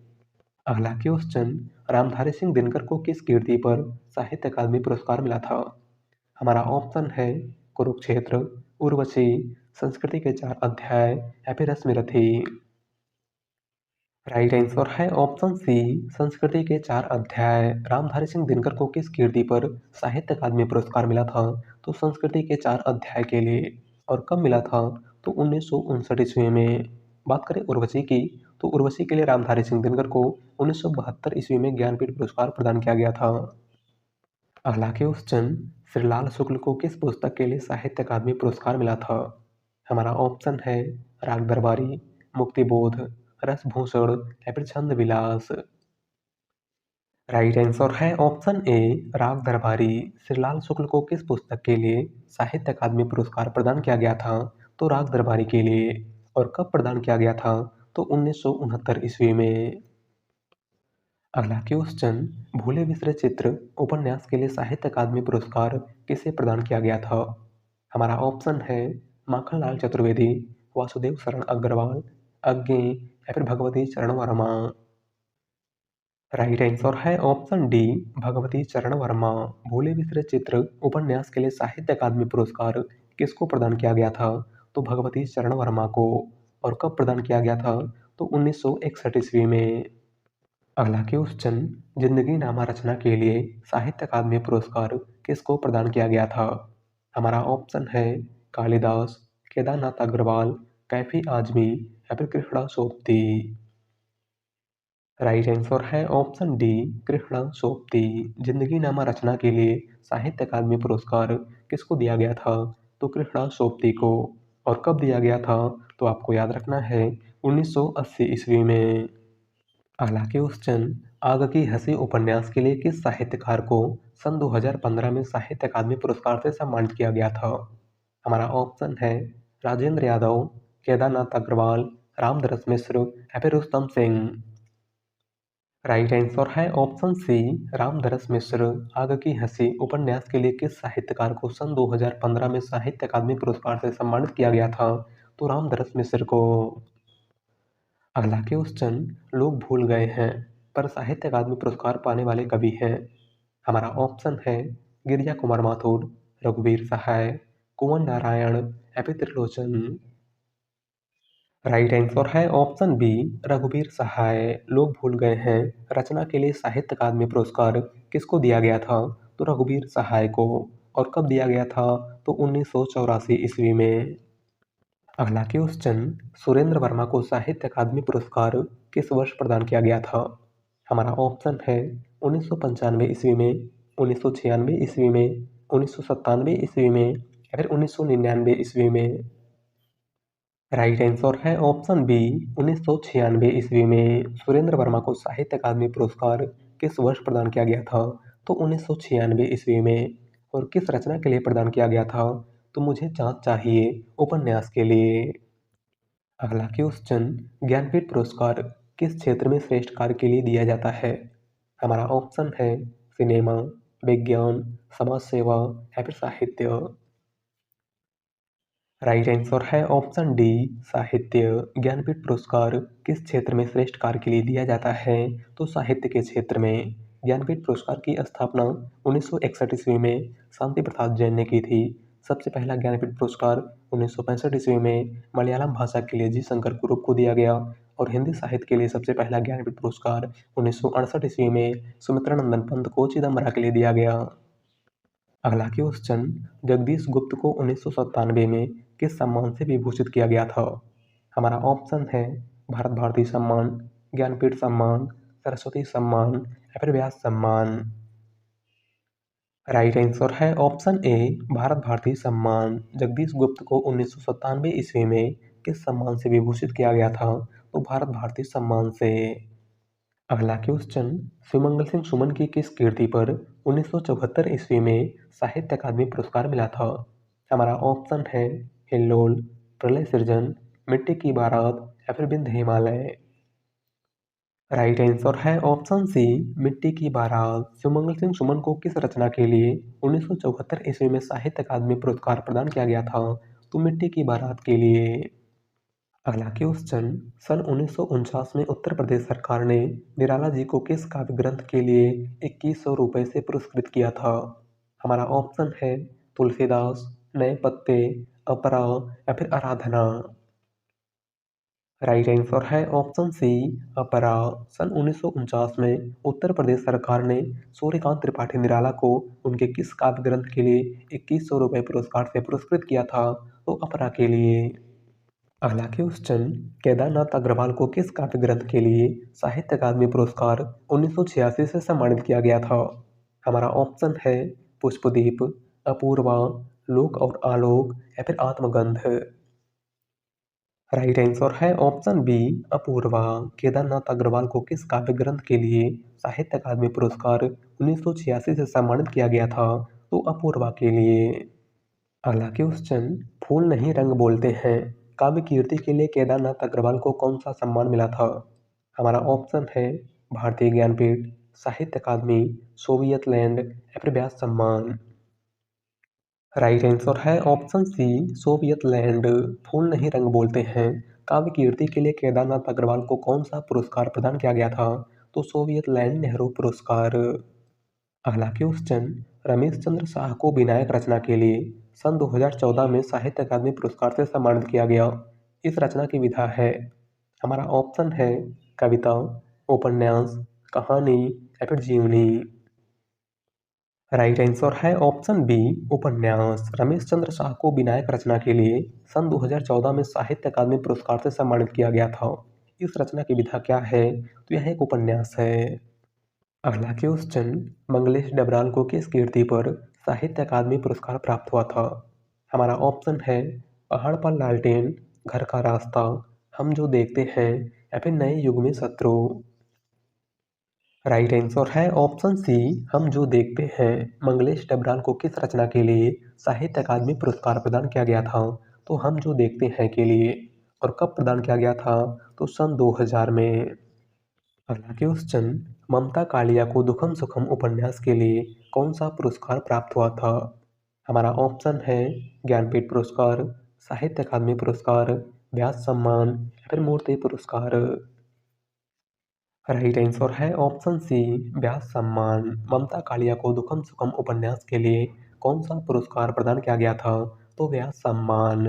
[SPEAKER 1] अगला क्वेश्चन, रामधारी सिंह दिनकर को किस कीर्ति पर साहित्य अकादमी पुरस्कार मिला था? हमारा ऑप्शन है कुरुक्षेत्र, उर्वशी, संस्कृति के चार अध्याय या फिर रश्मिरथी। राइट आंसर है ऑप्शन सी, संस्कृति के चार अध्याय। रामधारी सिंह दिनकर को किस कीर्ति पर साहित्य अकादमी पुरस्कार मिला था? तो संस्कृति के चार अध्याय के लिए। और कब मिला था? तो 1959 ईस्वी में। बात करें उर्वशी की, तो उर्वशी के लिए रामधारी सिंह दिनकर को 1972 ईस्वी में ज्ञानपीठ पुरस्कार प्रदान किया गया था। अगला क्वेश्चन, श्रीलाल शुक्ल को किस पुस्तक के लिए साहित्य अकादमी पुरस्कार मिला था? हमारा ऑप्शन है राग दरबारी, मुक्तिबोध, रसभूषण या फिर छंद विलास। राइट आंसर है ऑप्शन ए, राग दरबारी। श्रीलाल शुक्ल को किस पुस्तक के लिए साहित्य अकादमी पुरस्कार प्रदान किया गया था? तो राग दरबारी के लिए। और कब प्रदान किया गया था? तो 1969 ईस्वी में। अगला क्वेश्चन, भूले बिसरे चित्र उपन्यास के लिए साहित्य अकादमी पुरस्कार किसे प्रदान किया गया था? हमारा ऑप्शन है माखनलाल चतुर्वेदी, वासुदेव शरण अग्रवाल, अज्ञे या फिर भगवती चरण वर्मा। राइट आंसर है ऑप्शन डी, भगवती चरण वर्मा। भूले बिसरे चित्र उपन्यास के लिए साहित्य अकादमी पुरस्कार किसको प्रदान किया गया था? तो भगवती चरण वर्मा को। और कब प्रदान किया गया था? तो 1961 ईस्वी में। अगला क्वेश्चन, जिंदगी नामा रचना के लिए साहित्य अकादमी पुरस्कार किसको प्रदान किया गया था? हमारा ऑप्शन है कालिदास, केदारनाथ अग्रवाल, कैफी आजमी या फिर कृष्णा सोपती। राइट आंसर है ऑप्शन डी, कृष्णा सोपती। जिंदगी नामा रचना के लिए साहित्य अकादमी पुरस्कार किसको दिया गया था? तो कृष्णा सोपती को। और कब दिया गया था? तो आपको याद रखना है 1980 ईस्वी में। अगला क्वेश्चन, आग की हंसी उपन्यास के लिए किस साहित्यकार को सन 2015 में साहित्य अकादमी पुरस्कार से सम्मानित किया गया था? हमारा ऑप्शन है राजेंद्र यादव, केदारनाथ अग्रवाल, रामदरस मिश्र या फिर रुस्तम सिंह। राइट आंसर है ऑप्शन सी, रामदरस मिश्र। आग की हंसी उपन्यास के लिए किस साहित्यकार को सन 2015 में साहित्य अकादमी पुरस्कार से सम्मानित किया गया था? तो रामदरस मिश्र को। अगला क्वेश्चन, लोग भूल गए हैं पर साहित्य अकादमी पुरस्कार पाने वाले कवि हैं? हमारा ऑप्शन है गिरिजा कुमार माथुर, रघुवीर सहाय, कुंवर नारायण या फिर त्रिलोचन। राइट आंसर है ऑप्शन बी, रघुवीर सहाय। लोग भूल गए हैं रचना के लिए साहित्य अकादमी पुरस्कार किसको दिया गया था? तो रघुवीर सहाय को। और कब दिया गया था? तो 1984 ईस्वी में। अगला क्वेश्चन, सुरेंद्र वर्मा को साहित्य अकादमी पुरस्कार किस वर्ष प्रदान किया गया था? हमारा ऑप्शन है 1995 ईस्वी में, 1996 ईस्वी में, 1997 ईस्वी में या फिर 1999 ईस्वी में। राइट आंसर है ऑप्शन बी, 1996 ईस्वी में। सुरेंद्र वर्मा को साहित्य अकादमी पुरस्कार किस वर्ष प्रदान किया गया था? तो 1996 ईस्वी में। और किस रचना के लिए प्रदान किया गया था? तो मुझे चाँद चाहिए उपन्यास के लिए। अगला क्वेश्चन, ज्ञानपीठ पुरस्कार किस क्षेत्र में श्रेष्ठ कार्य के लिए दिया जाता है? हमारा ऑप्शन है सिनेमा, विज्ञान, समाज सेवा या फिर साहित्य। राइट आंसर है ऑप्शन डी, साहित्य। ज्ञानपीठ पुरस्कार किस क्षेत्र में श्रेष्ठ कार्य के लिए दिया जाता है? तो साहित्य के क्षेत्र में। ज्ञानपीठ पुरस्कार की स्थापना 1961 ईस्वी में शांति प्रसाद जैन ने की थी। सबसे पहला ज्ञानपीठ पुरस्कार 1965 ईस्वी में मलयालम भाषा के लिए जी शंकर कुरुप को दिया गया। और हिंदी साहित्य के लिए सबसे पहला ज्ञानपीठ पुरस्कार 1968 ईस्वी में सुमित्रा नंदन पंत को चिदम्बरा के लिए दिया गया। अगला क्वेश्चन, जगदीश गुप्त को 1997 में किस सम्मान से विभूषित किया गया था? हमारा ऑप्शन है भारत भारती सम्मान, ज्ञानपीठ सम्मान, सरस्वती सम्मान या फिर व्यास सम्मान। राइट आंसर है ऑप्शन ए, भारत भारती सम्मान। जगदीश गुप्त को 1997 ईस्वी में किस सम्मान से विभूषित किया गया था? तो भारत भारती सम्मान से। अगला क्वेश्चन, सुमंगल सिंह सुमन की किस कृति पर 1974 ईस्वी में साहित्य अकादमी पुरस्कार मिला था? हमारा ऑप्शन है हिल्लोल, प्रलय सृजन, मिट्टी की बारात या फिर विंध्य हिमालय। राइट आंसर है ऑप्शन सी, मिट्टी की बारात। सुमंगल सिंह सुमन को किस रचना के लिए 1974 ईस्वी में साहित्य अकादमी पुरस्कार प्रदान किया गया था? तो मिट्टी की बारात के लिए। अगला क्वेश्चन, सन 1949 में उत्तर प्रदेश सरकार ने निराला जी को किस काव्य ग्रंथ के लिए 2100 रुपये से पुरस्कृत किया था? हमारा ऑप्शन है तुलसीदास, नए पत्ते, अपरा या फिर आराधना। राइट आंसर है ऑप्शन सी, अपरा। सन 1949 में उत्तर प्रदेश सरकार ने सूर्यकांत त्रिपाठी निराला को उनके किस काव्य ग्रंथ के लिए 2100 रुपये पुरस्कार से पुरस्कृत किया था? तो अपरा के लिए। अगला क्वेश्चन, केदारनाथ अग्रवाल को किस काव्य ग्रंथ के लिए साहित्य अकादमी पुरस्कार 1986 से सम्मानित किया गया था? हमारा ऑप्शन है पुष्पदीप, अपूर्वा, लोक और आलोक या फिर आत्मगंध। राइट आंसर है ऑप्शन बी, अपूर्वा। केदारनाथ अग्रवाल को किस काव्य ग्रंथ के लिए साहित्य अकादमी पुरस्कार 1986 से सम्मानित किया गया था? तो अपूर्वा के लिए। अगला क्वेश्चन, फूल नहीं रंग बोलते हैं काव्य कीर्ति के लिए केदारनाथ अग्रवाल को कौन सा सम्मान मिला था? हमारा ऑप्शन है भारतीय ज्ञानपीठ, साहित्य अकादमी, सोवियत लैंड या फिर व्यास सम्मान। राइट आंसर है ऑप्शन सी, सोवियत लैंड। फूल नहीं रंग बोलते हैं काव्य कीर्ति के लिए केदारनाथ अग्रवाल को कौन सा पुरस्कार प्रदान किया गया था? तो सोवियत लैंड नेहरू पुरस्कार। अगला क्वेश्चन, रमेश चंद्र शाह को विनायक रचना के लिए सन 2014 में साहित्य अकादमी पुरस्कार से सम्मानित किया गया। इस रचना की विधा है। हमारा ऑप्शन है कविता, उपन्यास, कहानी या फिर जीवनी। राइट आंसर है ऑप्शन बी, उपन्यास। रमेश चंद्र शाह को विनायक रचना के लिए सन 2014 में साहित्य अकादमी पुरस्कार से सम्मानित किया गया था। इस रचना की विधा क्या है? तो यह एक उपन्यास है। अगला क्वेश्चन, मंगलेश डबराल को किस कृति पर साहित्य अकादमी पुरस्कार प्राप्त हुआ था? हमारा ऑप्शन है पहाड़ पर लालटेन, घर का रास्ता, हम जो देखते हैं या फिर नए युग में शत्रु। राइट आंसर है ऑप्शन सी, हम जो देखते हैं। मंगलेश डबराल को किस रचना के लिए साहित्य अकादमी पुरस्कार प्रदान किया गया था? तो हम जो देखते हैं के लिए। और कब प्रदान किया गया था? तो सन 2000 में। अगला क्वेश्चन, ममता कालिया को दुखम सुखम उपन्यास के लिए कौन सा पुरस्कार प्राप्त हुआ था? हमारा ऑप्शन है ज्ञानपीठ पुरस्कार, साहित्य अकादमी पुरस्कार, व्यास सम्मान या फिर मूर्ति पुरस्कार। राइट आंसर है ऑप्शन सी, व्यास सम्मान। ममता कालिया को दुखम सुखम उपन्यास के लिए कौन सा पुरस्कार प्रदान किया गया था? तो व्यास सम्मान।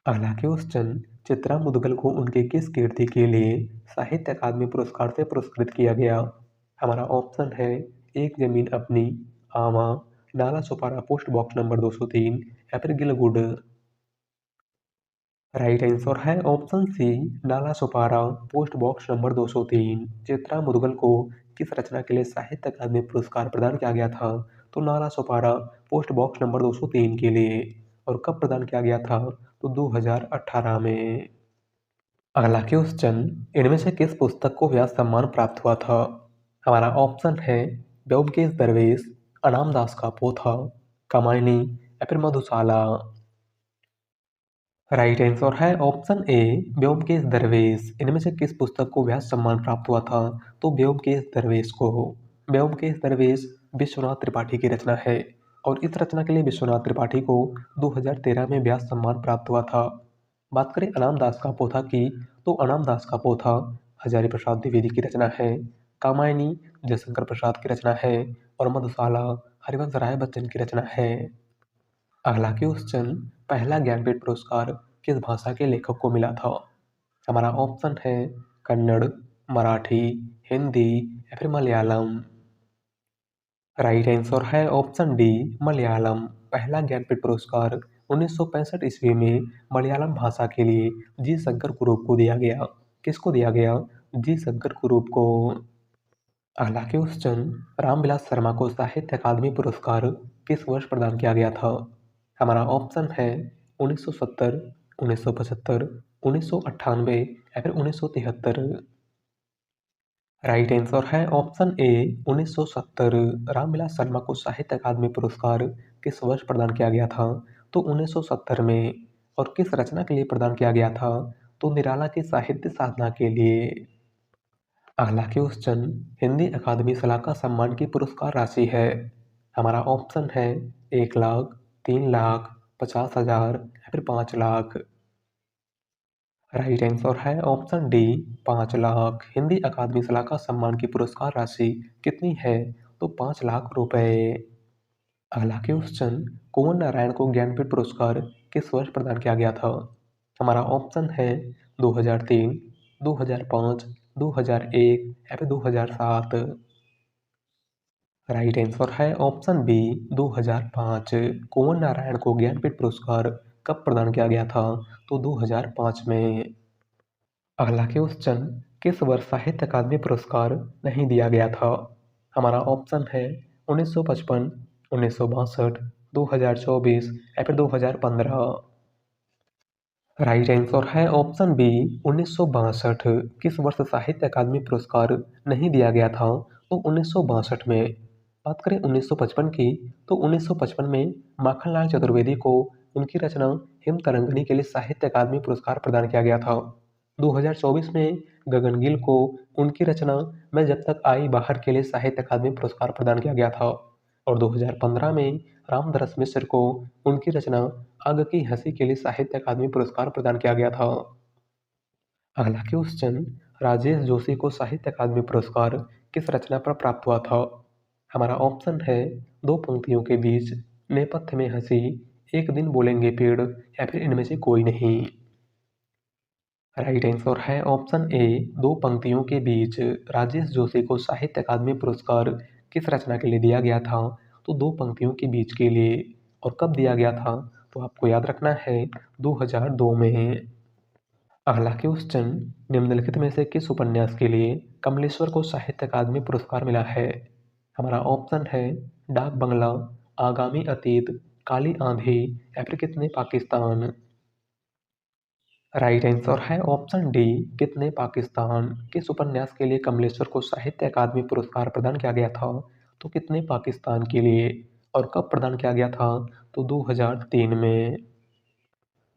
[SPEAKER 1] अगला क्वेश्चन, चित्रा मुदगल को उनके किस कृति के लिए साहित्य अकादमी पुरस्कार से पुरस्कृत किया गया? हमारा ऑप्शन है एक जमीन अपनी, आवा, नाला सुपारा पोस्ट बॉक्स नंबर 203 या फिर गिलगुड। राइट आंसर है ऑप्शन सी, नाला Sopara post box number 203। Chitra Mudgal को किस रचना के लिए साहित्य अकादमी पुरस्कार प्रदान किया गया था? तो नाला सुपारा पोस्ट बॉक्स नंबर 203 के लिए। और कब प्रदान किया गया था? तो 2018 में। अगला क्वेश्चन, इनमें से किस पुस्तक को व्यास सम्मान प्राप्त हुआ था? हमारा ऑप्शन है ब्योमकेश दरवेश, अनाम दास का पोथा, कामायनी या फिर मधुशाला। राइट आंसर है ऑप्शन ए, ब्योमकेश दरवेश। इनमें से किस पुस्तक को व्यास सम्मान प्राप्त हुआ था? तो ब्योमकेश दरवेश को। ब्योमकेश दरवेश विश्वनाथ त्रिपाठी की रचना है और इस रचना के लिए विश्वनाथ त्रिपाठी को 2013 में व्यास सम्मान प्राप्त हुआ था। बात करें अनाम दास का पोथा की, तो अनाम दास का पोथा हजारी प्रसाद द्विवेदी की रचना है, कामायनी जयशंकर प्रसाद की रचना है और मधुशाला हरिवंश राय बच्चन की रचना है। अगला क्वेश्चन, पहला ज्ञानपीठ पुरस्कार किस भाषा के लेखक को मिला था? हमारा ऑप्शन है कन्नड़, मराठी, हिंदी या फिर मलयालम। राइट आंसर है ऑप्शन डी, मलयालम। पहला ज्ञानपीठ पुरस्कार 1965 ईस्वी में मलयालम भाषा के लिए जी शंकर कुरूप को दिया गया। किसको दिया गया? जी शंकर कुरूप को। अगला क्वेश्चन, रामविलास शर्मा को साहित्य अकादमी पुरस्कार किस वर्ष प्रदान किया गया था? हमारा ऑप्शन है 1970, 1975, 1998 या फिर 1973? राइट आंसर है ऑप्शन ए 1970। रामविलास शर्मा को साहित्य अकादमी पुरस्कार किस वर्ष प्रदान किया गया था? तो 1970 में। और किस रचना के लिए प्रदान किया गया था? तो निराला की साहित्य साधना के लिए। अगला क्वेश्चन, हिंदी अकादमी सलाहकार सम्मान की पुरस्कार राशि है। हमारा ऑप्शन है 1 लाख, 3 लाख, 50,000 या फिर 5 लाख। राइट आंसर है ऑप्शन डी 5 लाख। हिंदी अकादमी सलाहकार सम्मान की पुरस्कार राशि कितनी है? तो 5 लाख रुपए। अगला क्वेश्चन, कुंवर नारायण को ज्ञानपीठ पुरस्कार किस वर्ष प्रदान किया गया था? हमारा ऑप्शन है 2003, 2005, 2001 या फिर 2007। राइट आंसर है ऑप्शन बी 2005। कुंवर नारायण को ज्ञानपीठ पुरस्कार कब प्रदान किया गया था? तो 2005 में। अगला क्वेश्चन, किस वर्ष साहित्य अकादमी पुरस्कार नहीं दिया गया था? हमारा ऑप्शन है 1955, 1962, 2024 या फिर 2015। राइट आंसर है ऑप्शन बी 1962। किस वर्ष साहित्य अकादमी पुरस्कार नहीं दिया गया था? तो 1962 में। बात करें 1955 की, तो 1955 में माखनलाल चतुर्वेदी को उनकी रचना हिम तरंगिणी के लिए साहित्य अकादमी पुरस्कार प्रदान किया गया था। 2024 में गगन गिल को उनकी रचना मैं जब तक आई बाहर के लिए साहित्य अकादमी पुरस्कार प्रदान किया गया था। और 2015 में रामदरस मिश्र को उनकी रचना आग की हंसी के लिए साहित्य अकादमी पुरस्कार प्रदान किया गया था। अगला क्वेश्चन, राजेश जोशी को साहित्य अकादमी पुरस्कार किस रचना पर प्राप्त हुआ था? हमारा ऑप्शन है 2 पंक्तियों के बीच, नेपथ्य में हंसी, एक दिन बोलेंगे पेड़ या फिर इनमें से कोई नहीं। राइट आंसर है ऑप्शन ए 2 पंक्तियों के बीच। राजेश जोशी को साहित्य अकादमी पुरस्कार किस रचना के लिए दिया गया था? तो 2 पंक्तियों के बीच के लिए। और कब दिया गया था? तो आपको याद रखना है 2002 में। अगला क्वेश्चन, निम्नलिखित में से किस उपन्यास के लिए कमलेश्वर को साहित्य अकादमी पुरस्कार मिला है? हमारा ऑप्शन है डाक बंगला, आगामी अतीत, काली आंधी या फिर कितने पाकिस्तान। राइट आंसर है ऑप्शन डी कितने पाकिस्तान। किस उपन्यास के लिए कमलेश्वर को साहित्य अकादमी पुरस्कार प्रदान किया गया था? तो कितने पाकिस्तान के लिए। और कब प्रदान किया गया था? तो 2003 में।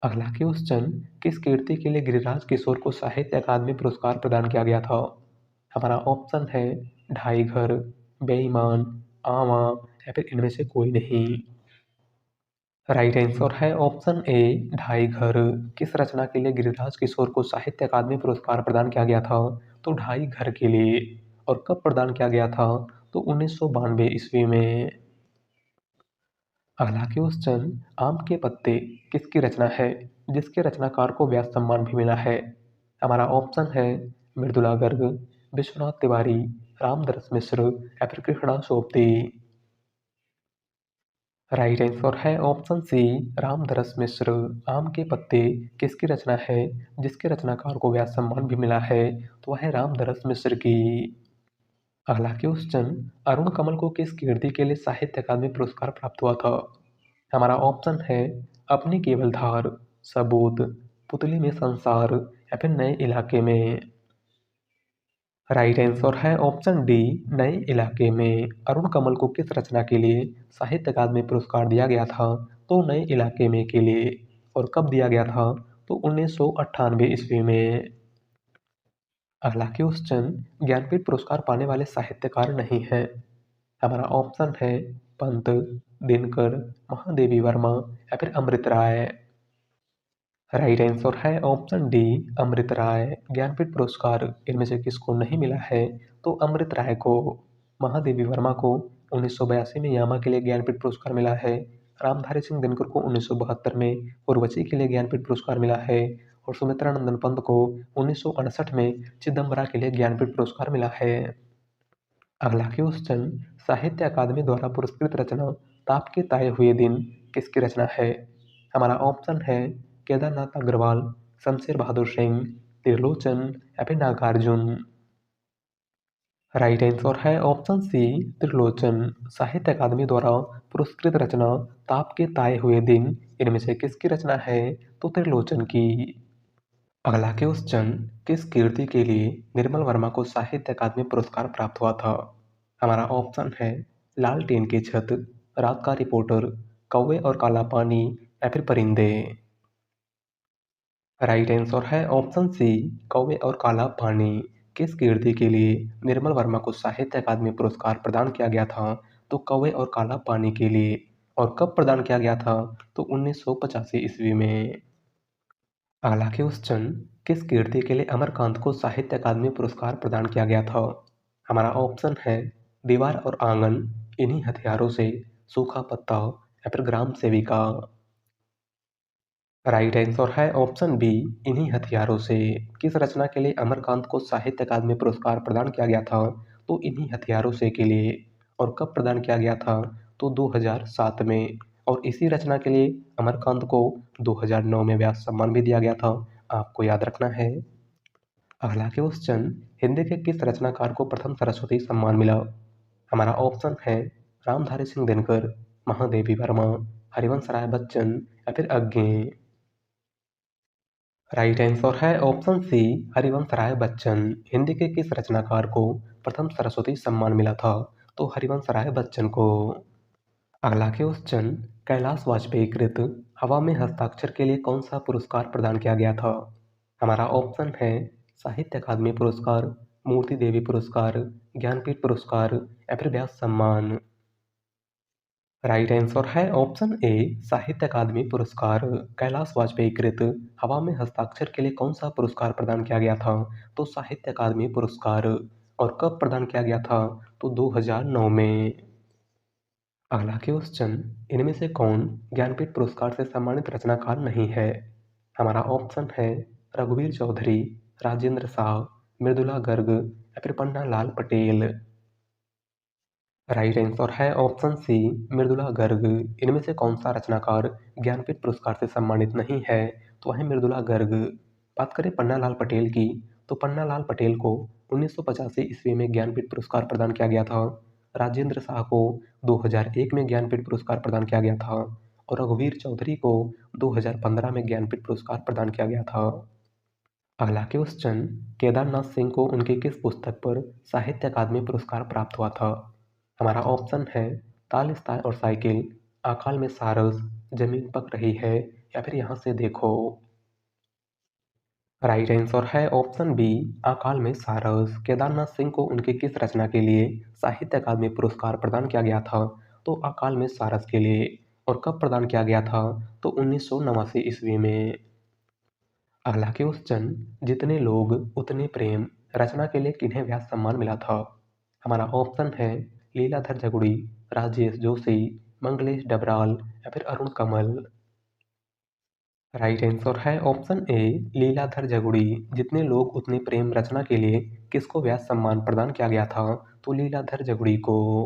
[SPEAKER 1] अगला क्वेश्चन, किस कीर्ति के लिए गिरिराज किशोर को साहित्य अकादमी पुरस्कार प्रदान किया गया था? हमारा ऑप्शन है ढाई घर, बेईमान, आवा या फिर इनमें से कोई नहीं। राइट आंसर है ऑप्शन ए ढाई घर। किस रचना के लिए गिरिराज किशोर को साहित्य अकादमी पुरस्कार प्रदान किया गया था? तो ढाई घर के लिए। और कब प्रदान किया गया था? तो 1992 ईस्वी में। अगला क्वेश्चन, आम के पत्ते किसकी रचना है जिसके रचनाकार को व्यास सम्मान भी मिला है? हमारा ऑप्शन है मृदुला गर्ग, विश्वनाथ तिवारी, रामदरस मिश्र या फिर कृष्णा सोबती। राइट आंसर है ऑप्शन सी रामदरस मिश्र। आम के पत्ते किसकी रचना है जिसके रचनाकार को व्यास सम्मान भी मिला है? तो वह है रामदरस मिश्र की। अगला क्वेश्चन, अरुण कमल को किस कीर्ति के लिए साहित्य अकादमी पुरस्कार प्राप्त हुआ था? हमारा ऑप्शन है अपनी केवल धार, सबूत, पुतली में संसार या फिर नए इलाके में। राइट आंसर है ऑप्शन डी नए इलाके में। अरुण कमल को किस रचना के लिए साहित्य अकादमी पुरस्कार दिया गया था? तो नए इलाके में के लिए। और कब दिया गया था? तो 1998 ईस्वी में। अगला क्वेश्चन, ज्ञानपीठ पुरस्कार पाने वाले साहित्यकार नहीं हैं। हमारा ऑप्शन है पंत, दिनकर, महादेवी वर्मा या फिर अमृत राय। राइट आंसर है ऑप्शन डी अमृत राय। ज्ञानपीठ पुरस्कार इनमें से किसको नहीं मिला है? तो अमृत राय को। महादेवी वर्मा को 1982 में यामा के लिए ज्ञानपीठ पुरस्कार मिला है। रामधारी सिंह दिनकर को 1972 में उर्वशी के लिए ज्ञानपीठ पुरस्कार मिला है। और सुमित्रा नंदन पंत को 1968 में चिदम्बरा के लिए ज्ञानपीठ पुरस्कार मिला है। अगला क्वेश्चन, साहित्य अकादमी द्वारा पुरस्कृत रचना ताप के ताए हुए दिन किसकी रचना है? हमारा ऑप्शन है केदारनाथ अग्रवाल, शमशेर बहादुर सिंह, त्रिलोचन या फिर नागार्जुन। राइट आंसर है ऑप्शन सी त्रिलोचन। साहित्य अकादमी द्वारा पुरस्कृत रचना ताप के ताए हुए दिन इनमें से किसकी रचना है? तो त्रिलोचन की। अगला क्वेश्चन, किस कीर्ति के लिए निर्मल वर्मा को साहित्य अकादमी पुरस्कार प्राप्त हुआ था? हमारा ऑप्शन है लालटेन की छत, रात का रिपोर्टर, कौवे और काला पानी या फिर परिंदे। राइट आंसर है ऑप्शन सी, कौवे और काला पानी। किस कीर्ति के लिए निर्मल वर्मा को साहित्य अकादमी पुरस्कार प्रदान किया गया था? तो कौवे और काला पानी के लिए। और कब प्रदान किया गया था? तो 1985 ईस्वी में। अगला क्वेश्चन, किस कीर्ति के लिए अमरकांत को साहित्य अकादमी पुरस्कार प्रदान किया गया था? हमारा ऑप्शन है दीवार और आंगन, इन्हीं हथियारों से, सूखा पत्ता या फिर ग्राम सेविका। राइट आंसर है ऑप्शन बी, इन्हीं हथियारों से। किस रचना के लिए अमरकांत को साहित्य अकादमी पुरस्कार प्रदान किया गया था? तो इन्हीं हथियारों से के लिए। और कब प्रदान किया गया था? तो 2007 में। और इसी रचना के लिए अमरकांत को 2009 में व्यास सम्मान भी दिया गया था, आपको याद रखना है। अगला क्वेश्चन, हिंदी के किस रचनाकार को प्रथम सरस्वती सम्मान मिला? हमारा ऑप्शन है रामधारी सिंह दिनकर, महादेवी वर्मा, हरिवंश राय बच्चन या फिर अज्ञे। राइट आंसर है ऑप्शन सी, हरिवंश राय बच्चन। हिंदी के किस रचनाकार को प्रथम सरस्वती सम्मान मिला था? तो हरिवंश राय बच्चन को। अगला क्वेश्चन, कैलाश वाजपेयी कृत हवा में हस्ताक्षर के लिए कौन सा पुरस्कार प्रदान किया गया था? हमारा ऑप्शन है साहित्य अकादमी पुरस्कार, मूर्ति देवी पुरस्कार, ज्ञानपीठ पुरस्कार या फिर व्यास सम्मान। राइट आंसर है ऑप्शन ए, साहित्य अकादमी पुरस्कार। कैलाश वाजपेयी कृत हवा में हस्ताक्षर के लिए कौन सा पुरस्कार प्रदान किया गया था? तो साहित्य अकादमी पुरस्कार। और कब प्रदान किया गया था? तो 2009 में। अगला क्वेश्चन, इनमें से कौन ज्ञानपीठ पुरस्कार से सम्मानित रचनाकार नहीं है? हमारा ऑप्शन है रघुवीर चौधरी, राजेंद्र शाह, मृदुला गर्ग या फिर पन्ना लाल पटेल। राइट आंसर है ऑप्शन सी, मृदुला गर्ग। इनमें से कौन सा रचनाकार ज्ञानपीठ पुरस्कार से सम्मानित नहीं है? तो है मृदुला गर्ग। बात करें पन्नालाल पटेल की, तो पन्नालाल पटेल को 1985 ईस्वी में ज्ञानपीठ पुरस्कार प्रदान किया गया था। राजेंद्र शाह को 2001 में ज्ञानपीठ पुरस्कार प्रदान किया गया था। और रघुवीर चौधरी को 2015 में ज्ञानपीठ पुरस्कार प्रदान किया गया था। अगला क्वेश्चन, केदारनाथ सिंह को उनकी किस पुस्तक पर साहित्य अकादमी पुरस्कार प्राप्त हुआ था? हमारा ऑप्शन है तालिस्तान और साइकिल, अकाल में सारस, जमीन पक रही है या फिर यहाँ से देखो। राइट आंसर है ऑप्शन बी, अकाल में सारस। केदारनाथ सिंह को उनकी किस रचना के लिए साहित्य अकादमी पुरस्कार प्रदान किया गया था? तो अकाल में सारस के लिए। और कब प्रदान किया गया था? तो 1989 ईस्वी में। अगला क्वेश्चन, जितने लोग उतने प्रेम रचना के लिए किन्हें व्यास सम्मान मिला था? हमारा ऑप्शन है लीलाधर झगुड़ी, राजेश जोशी, मंगलेश डबराल या फिर अरुण कमल। राइट आंसर है ऑप्शन ए, लीलाधर झगुड़ी। जितने लोग उतने प्रेम रचना के लिए किसको व्यास सम्मान प्रदान किया गया था? तो लीलाधर झगुड़ी को।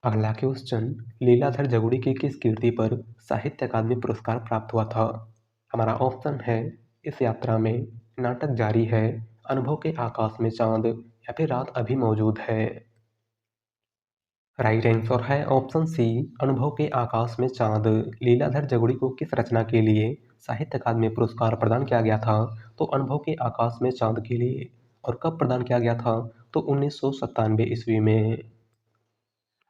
[SPEAKER 1] अगला क्वेश्चन, लीलाधर झगुड़ी की किस कीर्ति पर साहित्य अकादमी पुरस्कार प्राप्त हुआ था? हमारा ऑप्शन है इस यात्रा में, नाटक जारी है, अनुभव के आकाश में चांद या फिर रात अभी मौजूद है। राइट आंसर है ऑप्शन सी, अनुभव के आकाश में चांद। लीलाधर झगुड़ी को किस रचना के लिए साहित्य अकादमी पुरस्कार प्रदान किया गया था? तो अनुभव के आकाश में चांद के लिए। और कब प्रदान किया गया था? तो 1997 ईस्वी में।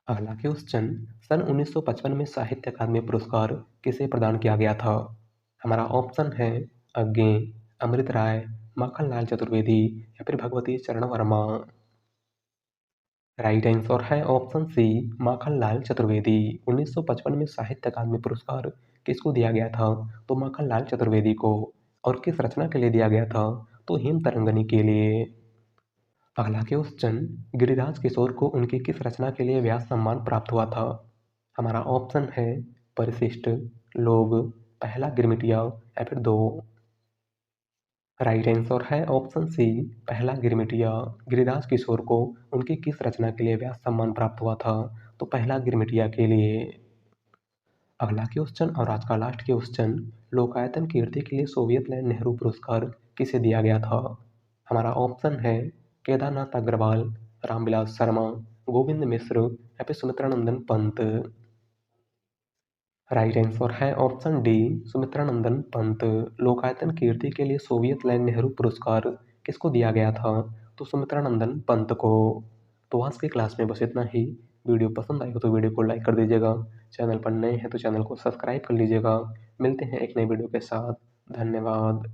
[SPEAKER 1] अगला क्वेश्चन, सन 1955 में साहित्य अकादमी पुरस्कार किसे प्रदान किया गया था? हमारा ऑप्शन है अज्ञे, अमृत राय, माखनलाल चतुर्वेदी या फिर भगवती चरण वर्मा। राइट आंसर है ऑप्शन सी, माखनलाल चतुर्वेदी। 1955 में साहित्य अकादमी पुरस्कार किसको दिया गया था? तो माखनलाल चतुर्वेदी को। और किस रचना के लिए दिया गया था? तो हेम तरंगनी के लिए। अगला क्वेश्चन, गिरिराज किशोर को उनकी किस रचना के लिए व्यास सम्मान प्राप्त हुआ था? हमारा ऑप्शन है परिशिष्ट, लोग, पहला गिरमिटिया या फिर दो। राइट आंसर है ऑप्शन सी, पहला गिरमिटिया। गिरिराज किशोर को उनकी किस रचना के लिए व्यास सम्मान प्राप्त हुआ था? तो पहला गिरमिटिया के लिए। अगला क्वेश्चन और आज का लास्ट क्वेश्चन, लोकायतन कीर्ति के लिए सोवियत लैंड नेहरू पुरस्कार किसे दिया गया था? हमारा ऑप्शन है केदारनाथ अग्रवाल, रामविलास शर्मा, गोविंद मिश्र या फिर सुमित्रा नंदन पंत। राइट आंसर है ऑप्शन डी, सुमित्रा नंदन पंत। लोकायतन कीर्ति के लिए सोवियत लैंड नेहरू पुरस्कार किसको दिया गया था? तो सुमित्रा नंदन पंत को। तो आज की क्लास में बस इतना ही। वीडियो पसंद आई हो तो वीडियो को लाइक कर दीजिएगा। चैनल पर नए हैं तो चैनल को सब्सक्राइब कर लीजिएगा। मिलते हैं एक नई वीडियो के साथ। धन्यवाद।